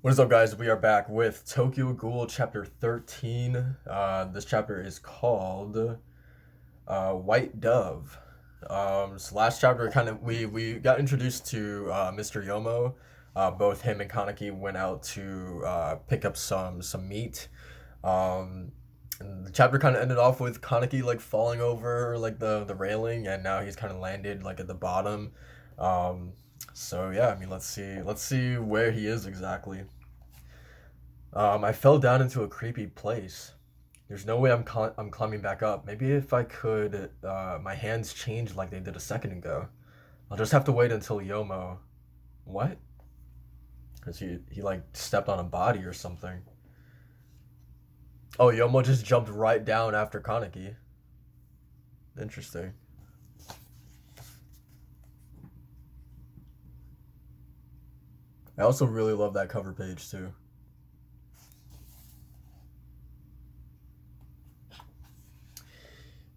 What is up, guys? We are back with Tokyo Ghoul Chapter 13. This chapter is called White Dove. So last chapter, we got introduced to Mr. Yomo. Both him and Kaneki went out to pick up some meat. Um, and the chapter kind of ended off with Kaneki like falling over like the railing, and now he's kind of landed like at the bottom. Um, so yeah, I mean, let's see where he is exactly. I fell down into a creepy place. There's no way I'm climbing back up. Maybe if I could, my hands change like they did a second ago. I'll just have to wait until Yomo. What? Cause he like stepped on a body or something. Oh, Yomo just jumped right down after Kaneki. Interesting. I also really love that cover page too.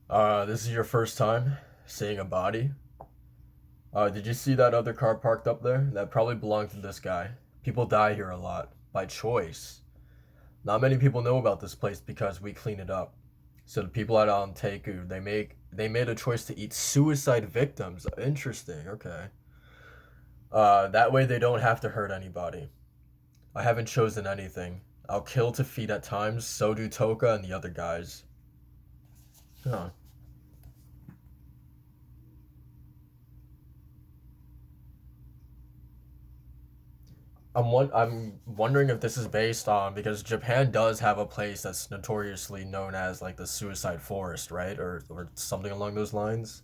This is your first time seeing a body. Did you see that other car parked up there? That probably belonged to this guy. People die here a lot by choice. Not many people know about this place because we clean it up. So the people at Teku, they made a choice to eat suicide victims. Interesting. Okay. That way they don't have to hurt anybody. I haven't chosen anything. I'll kill to feed at times. So do Toka and the other guys. Huh. I'm wondering if this is based on because Japan does have a place that's notoriously known as like the suicide forest, right? Or something along those lines.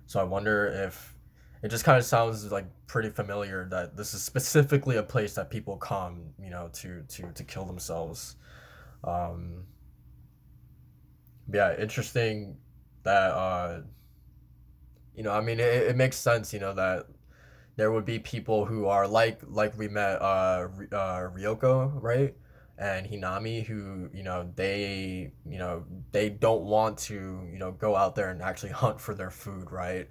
So I wonder if it just kind of sounds like pretty familiar that this is specifically a place that people come, to kill themselves. Um, yeah, interesting that I mean it makes sense, that there would be people who are like we met Ryoko, right? And Hinami who, they don't want to, go out there and actually hunt for their food, right?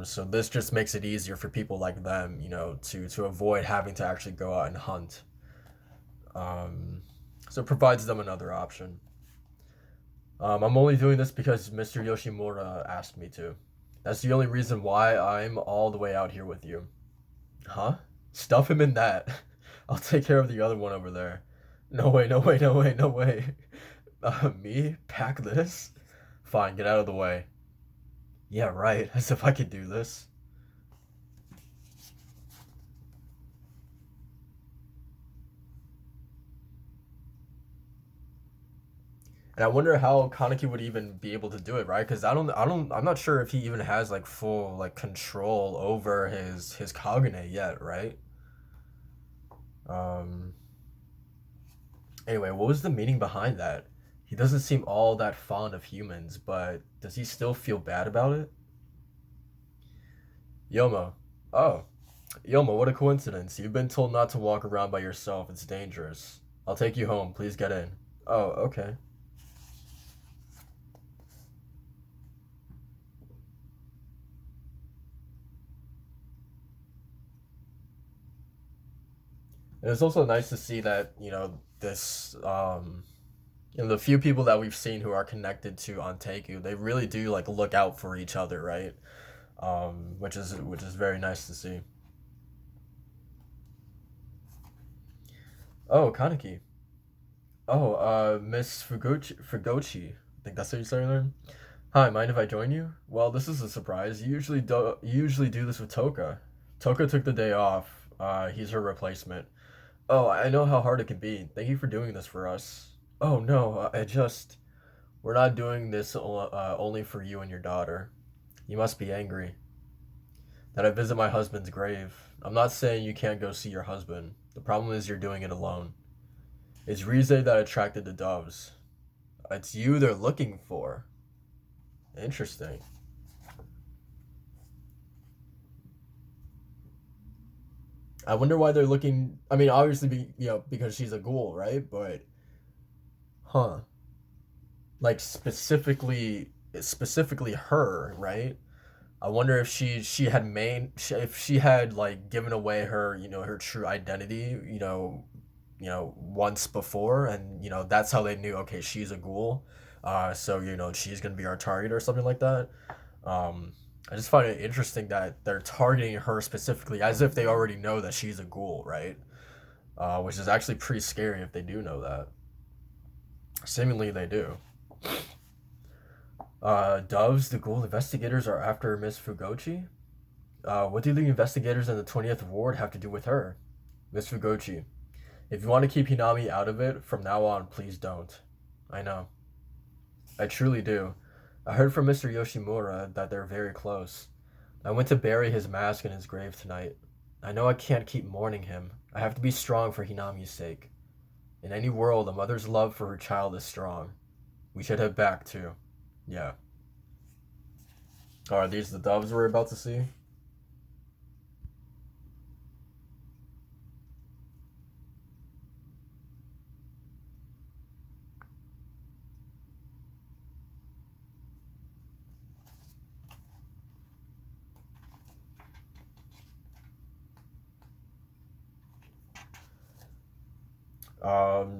So this just makes it easier for people like them, to avoid having to actually go out and hunt. Um, so it provides them another option. I'm only doing this because Mr. Yoshimura asked me to. That's the only reason why I'm all the way out here with you. Huh? Stuff him in that. I'll take care of the other one over there. No way, no way, no way, no way. Me? Pack this? Fine, get out of the way. Yeah, right. As if I could do this. And I wonder how Kaneki would even be able to do it, right? Because I'm not sure if he even has like full like control over his Kagune yet, right? Um. Anyway, what was the meaning behind that? He doesn't seem all that fond of humans, but does he still feel bad about it? Yomo. Oh, Yomo, what a coincidence. You've been told not to walk around by yourself. It's dangerous. I'll take you home. Please get in. Oh, okay. And it's also nice to see that, the few people that we've seen who are connected to Anteku, they really do like look out for each other, right? Which is very nice to see. Oh, Kaneki. Oh, Miss Fugochi. I think that's how you say her name. Hi, mind if I join you? Well, this is a surprise. You usually do this with Toka. Toka took the day off. He's her replacement. Oh, I know how hard it can be. Thank you for doing this for us. Oh no, we're not doing this only for you and your daughter. You must be angry that I visit my husband's grave. I'm not saying you can't go see your husband. The problem is you're doing it alone. It's Rize that attracted the doves. It's you they're looking for. Interesting. I wonder why they're looking. I mean, obviously, because she's a ghoul, right? But, huh? Like specifically her, right? I wonder if she had if she had like given away her, her true identity, once before, and that's how they knew. Okay, she's a ghoul, so she's gonna be our target or something like that. Um, I just find it interesting that they're targeting her specifically, as if they already know that she's a ghoul, right? Which is actually pretty scary if they do know that. Seemingly, they do. Doves, the ghoul investigators are after Miss Fugochi. What do the investigators in the 20th Ward have to do with her? Miss Fugochi, if you want to keep Hinami out of it, from now on, please don't. I know. I truly do. I heard from Mr. Yoshimura that they're very close. I went to bury his mask in his grave tonight. I know I can't keep mourning him. I have to be strong for Hinami's sake. In any world, a mother's love for her child is strong. We should head back, too. Yeah. Are these the doves we're about to see?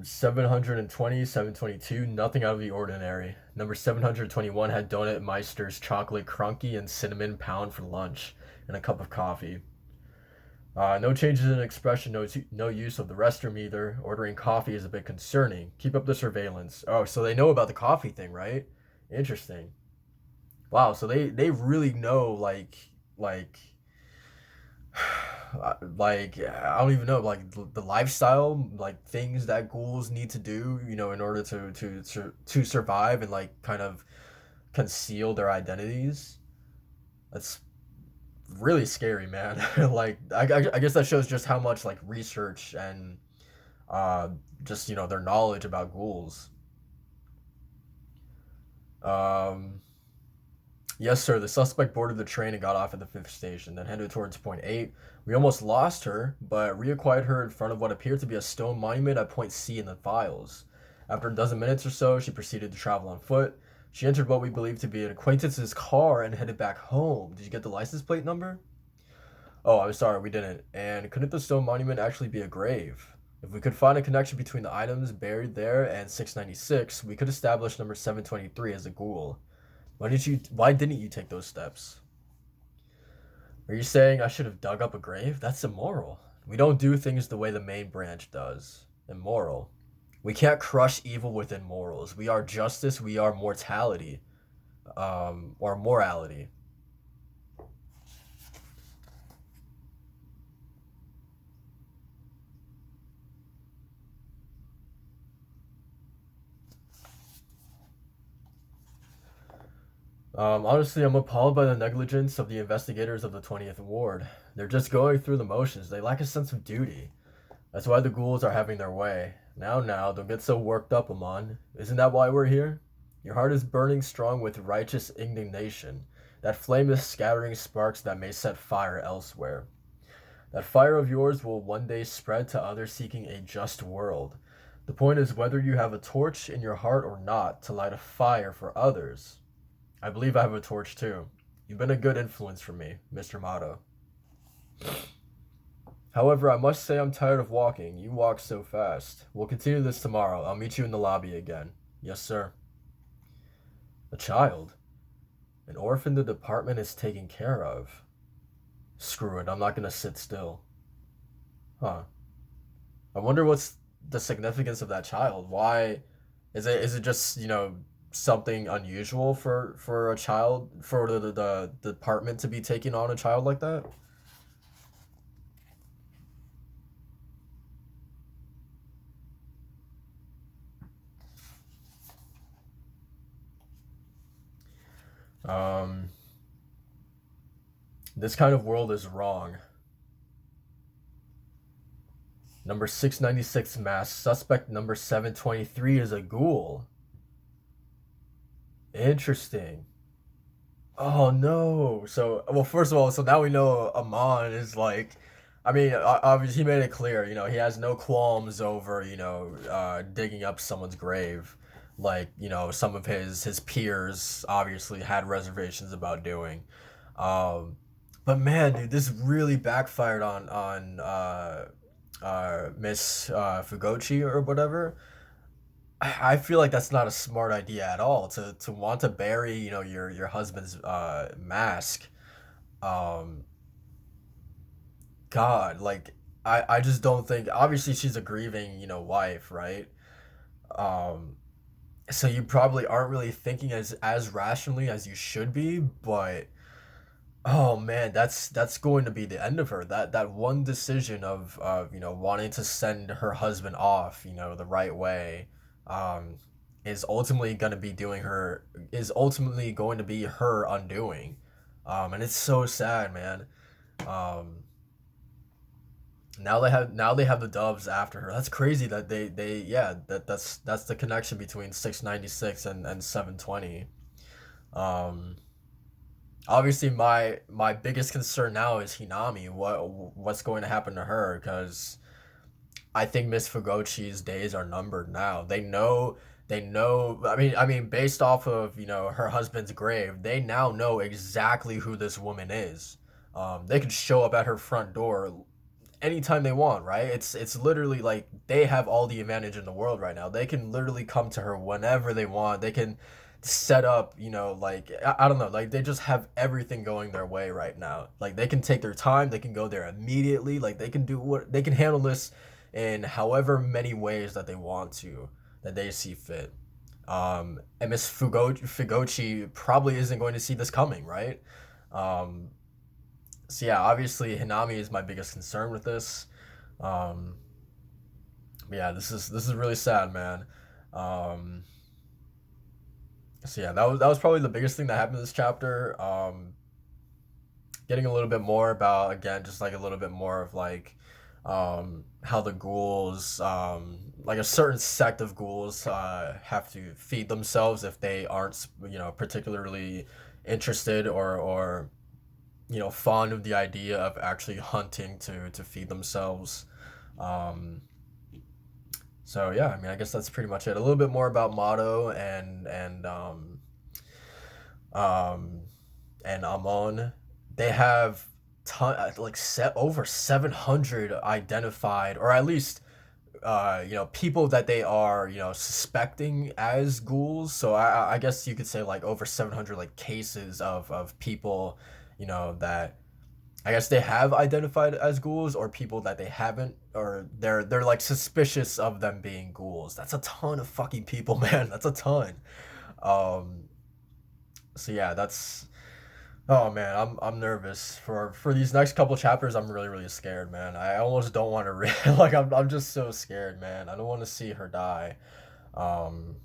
720, 722, nothing out of the ordinary. Number 721 had Donut Meister's chocolate crunky and cinnamon pound for lunch and a cup of coffee. No changes in expression, no use of the restroom either. Ordering coffee is a bit concerning. Keep up the surveillance. Oh, so they know about the coffee thing, right? Interesting. Wow, so they really know like I don't even know like the lifestyle like things that ghouls need to do in order to survive and like kind of conceal their identities. That's really scary, man. Like I guess that shows just how much like research and uh just their knowledge about ghouls. um Yes, sir. The suspect boarded the train and got off at the fifth station, then headed towards point 8. We almost lost her, but reacquired her in front of what appeared to be a stone monument at point C in the files. After a dozen minutes or so, she proceeded to travel on foot. She entered what we believe to be an acquaintance's car and headed back home. Did you get the license plate number? Oh, I'm sorry, we didn't. And couldn't the stone monument actually be a grave? If we could find a connection between the items buried there and 696, we could establish number 723 as a ghoul. Why didn't you take those steps? Are you saying I should have dug up a grave? That's immoral. We don't do things the way the main branch does. Immoral. We can't crush evil within morals. We are justice, we are mortality. Or morality. Honestly, I'm appalled by the negligence of the investigators of the 20th Ward. They're just going through the motions. They lack a sense of duty. That's why the ghouls are having their way. Now, don't get so worked up, Amon. Isn't that why we're here? Your heart is burning strong with righteous indignation. That flame is scattering sparks that may set fire elsewhere. That fire of yours will one day spread to others seeking a just world. The point is whether you have a torch in your heart or not to light a fire for others. I believe I have a torch too. You've been a good influence for me, Mr. Motto. However, I must say I'm tired of walking. You walk so fast. We'll continue this tomorrow. I'll meet you in the lobby again. Yes, sir. A child? An orphan the department is taking care of. Screw it, I'm not gonna sit still. Huh. I wonder what's the significance of that child. Why is it just, something unusual for a child for the department to be taking on a child like that? Um this kind of world is wrong. Number 696 mask. Suspect number 723 is a ghoul. Interesting. Oh no. So, well, first of all, so now we know Amon is like, I mean, obviously he made it clear, he has no qualms over, digging up someone's grave, like, some of his peers obviously had reservations about doing. Um, but man, dude, this really backfired on Miss Fugochi or whatever. I feel like that's not a smart idea at all to want to bury, you know, your husband's mask. Um, God, like I just don't think. Obviously, she's a grieving, you know, wife, right? Um, so you probably aren't really thinking as rationally as you should be, but oh man, that's going to be the end of her. That one decision of you know wanting to send her husband off, you know, the right way, um, is ultimately going to be doing her is ultimately going to be her undoing, and it's so sad, man. Um, now they have the doves after her. That's crazy that they yeah that's the connection between 696 and 720. Um, Obviously my biggest concern now is Hinami. What's going to happen to her? Because I think Miss Fugochi's days are numbered now. They know. I mean, based off of you know her husband's grave, they now know exactly who this woman is. They could show up at her front door anytime they want, right? It's literally like they have all the advantage in the world right now. They can literally come to her whenever they want. They can set up, you know, like I don't know, like they just have everything going their way right now. Like they can take their time, they can go there immediately, like they can do what they can handle this in however many ways that they want to, that they see fit. And Miss Fugochi probably isn't going to see this coming, right? Um, so yeah, obviously Hinami is my biggest concern with this. Um, yeah, this is really sad, man. Um, so yeah, that was probably the biggest thing that happened in this chapter. Getting a little bit more about again, just like a little bit more of like how the ghouls, like a certain sect of ghouls, have to feed themselves if they aren't, you know, particularly interested or you know fond of the idea of actually hunting to feed themselves. Um, so yeah, I mean, I guess that's pretty much it. A little bit more about Motto um, and Amon. They have like set over 700 identified, or at least you know people that they are you know suspecting as ghouls. So I guess you could say like over 700 like cases of people you know that I guess they have identified as ghouls or people that they haven't or they're like suspicious of them being ghouls. That's a ton of fucking people, man. That's a ton. Um so yeah, that's oh man, I'm nervous for these next couple chapters. I'm really scared, man. I almost don't want to read like I'm just so scared, man. I don't want to see her die. Um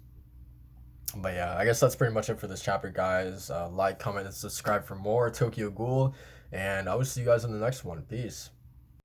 but yeah, I guess that's pretty much it for this chapter, guys. Like, comment, and subscribe for more Tokyo Ghoul, and I will see you guys in the next one. Peace.